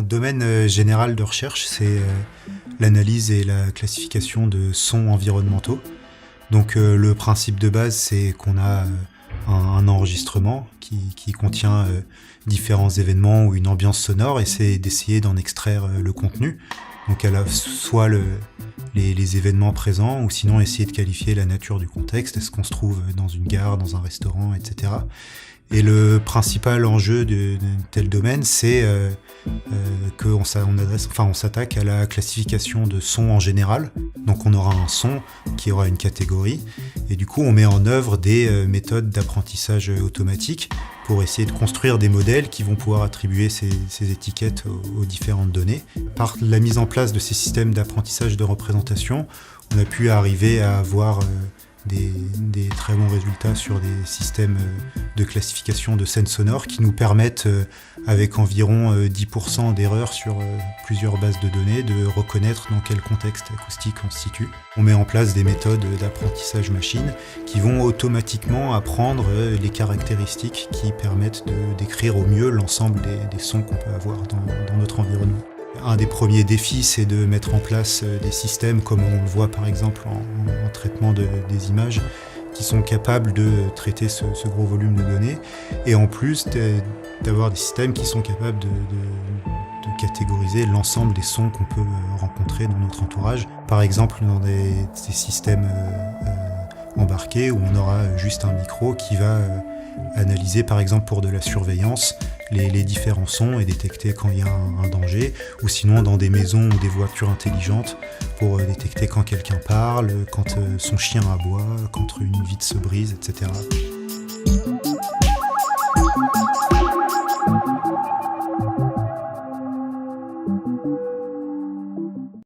domaine général de recherche, c'est l'analyse et la classification de sons environnementaux. Donc le principe de base, c'est qu'on a un enregistrement qui contient différents événements ou une ambiance sonore, et c'est d'essayer d'en extraire le contenu. Donc soit les événements présents, ou sinon essayer de qualifier la nature du contexte. Est-ce qu'on se trouve dans une gare, dans un restaurant, etc. Et le principal enjeu de tel domaine, c'est qu'on s'attaque à la classification de sons en général. Donc on aura un son qui aura une catégorie, et du coup on met en œuvre des méthodes d'apprentissage automatique pour essayer de construire des modèles qui vont pouvoir attribuer ces étiquettes aux différentes données. Par la mise en place de ces systèmes d'apprentissage de représentation, on a pu arriver à avoir des très bons résultats sur des systèmes de classification de scènes sonores qui nous permettent, avec environ 10% d'erreurs sur plusieurs bases de données, de reconnaître dans quel contexte acoustique on se situe. On met en place des méthodes d'apprentissage machine qui vont automatiquement apprendre les caractéristiques qui permettent de décrire au mieux l'ensemble des sons qu'on peut avoir dans notre environnement. Un des premiers défis, c'est de mettre en place des systèmes, comme on le voit par exemple en traitement des images, qui sont capables de traiter ce gros volume de données, et en plus d'avoir des systèmes qui sont capables de catégoriser l'ensemble des sons qu'on peut rencontrer dans notre entourage. Par exemple, dans des systèmes embarqués où on aura juste un micro qui va analyser, par exemple pour de la surveillance, les différents sons et détecter quand il y a un danger, ou sinon dans des maisons ou des voitures intelligentes pour détecter quand quelqu'un parle, quand son chien aboie, quand une vitre se brise, etc.